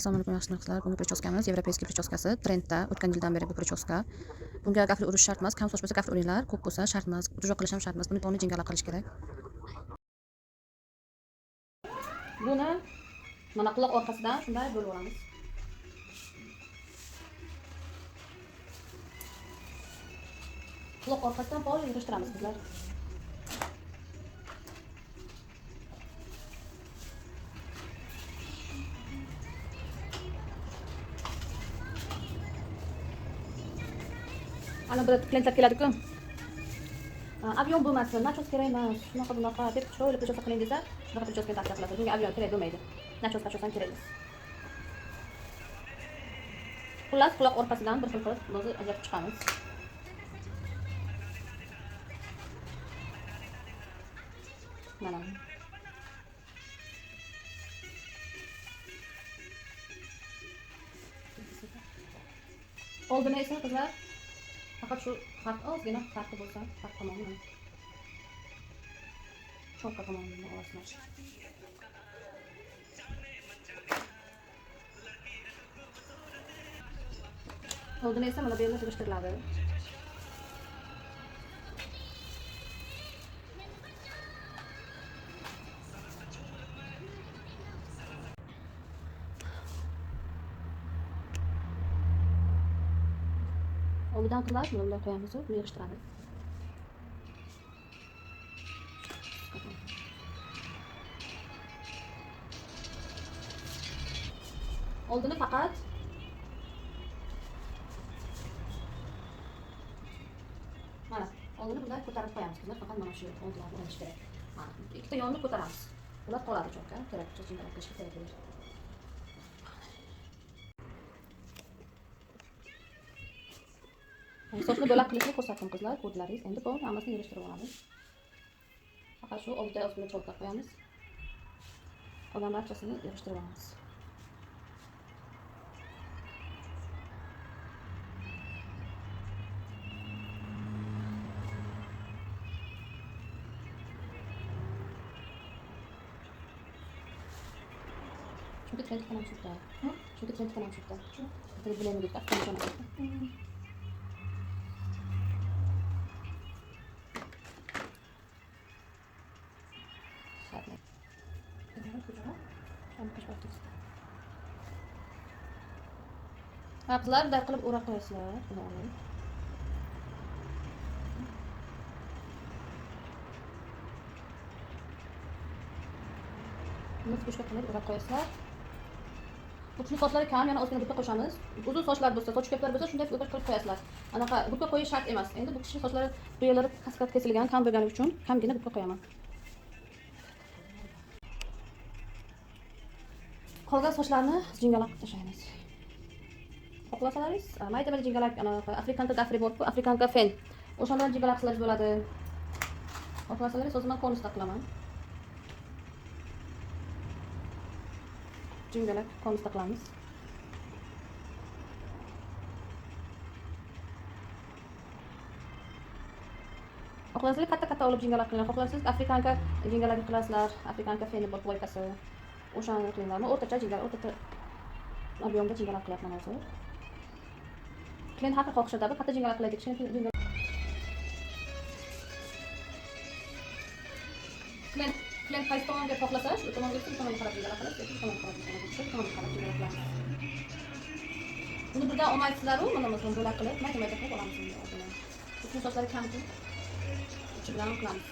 Assalomu alaykum yaxshi narxlar. Bunga prichoskamiz Yevropeyskiy prichoskasi. Trendda o'tgan yildan beri bu prichoska. Bunga gafri urish shart emas. Kam soch bo'lsa gafri uringlar, ko'p bo'lsa shart emas. Uzoq qilish ham shart emas. Buni to'g'ri jingalak qilish kerak. Buni mana quloq orqasidan shunday bo'lib olamiz. Quloq orqasidan pol yig'ishtiramiz bizlar. Ana bir klientlar keladi-ku. Avion bo'lmasin, nachos kerak emas. Bunaqa deb chiroyli prichoska qiling desa, shunaqa prichoska tavsiya qilasiz. Bunga avion kerak bo'lmaydi. Nachos ham kerak emas. Xullas, quloq orqasidan bir xil qilib o'zi ajratib chiqamiz. Mana. Oldini esa qizlar faqat shu xat ozgina farqi bo'lsa, farq tomoni. Cho'qqa tomonini olasizlar. Oldini esa mana bu yerda yig'ishtiriladi. Oldidan qilib bunday qo'yamiz, buni yig'ishtiramiz. Oldini faqat mana oldini bunday ko'tarib qo'yamiz. Bizlar faqat mana shu oldilarni olish kerak. Mana ikkita yonni ko'taramiz. Ular qoladi cho'qqa, kerak jingalak qilishga kerak bo'ladi. Sochni bo'lak qilishni ko'rsatdim qizlar, ko'rdlaringiz. Endi bu hammasini yig'ishtirib olamiz. Faqat shu oldida ozgina cho'qqa qo'yamiz. Qolgan barchasini yig'ishtirib olamiz. Çünkü trend kanal şurada. Çünkü trend kanal şurada. Tabii bilemedik. Aklımda şu an. Qizlar bunday qilib o'rab qo'yasizlar. Buni qo'shib qilib o'rab qo'yasizlar. Uçlu sochlar kam, yana ozgina guppa qo'shamiz. Uzun sochlar bo'lsa, soch ko'plar bo'lsa, shunday qilib qo'yasizlar. Anaqa guppa qo'yish shart emas. Endi bu kishi sochlari bu yerlari kaskad kesilgan, kam bo'lgani uchun kamgina guppa qo'yaman. Qolgan sochlarni jingalak tashlaymiz. Xohlasalaringiz, mayda-mayda jingalak, anaqa afrikanka gafri bor-ku, afrikanka fen. O'shandan jingalak qilsangiz bo'ladi. Xohlasalaringiz o'zim konusda qilaman. Jingalak konusda qilamiz. Xohlasanglar katta-katta olib jingalak qilinglar. Xohlasanglar afrikanka jingalak qilasizlar. Afrikanka feni bor boykasi. O'shani qilinglar. Men o'rtacha jingalak, o'rtacha ob'yomda jingalak qilyapman hozir. Klient haqi xohishada bir katta jingalak qilaylik. Jingalak. Klient qaysi tomonga xohlasa, shu tomonga qarab jingalak qilasiz, shu tomonga qarab jingalak qilasiz. Buni birdan olmaysizlar-ku, mana masalan bo'lak qilib, mayda-mayda qilib olamiz. Uchun sochlari kam-ku. Uchi bilan qilamiz.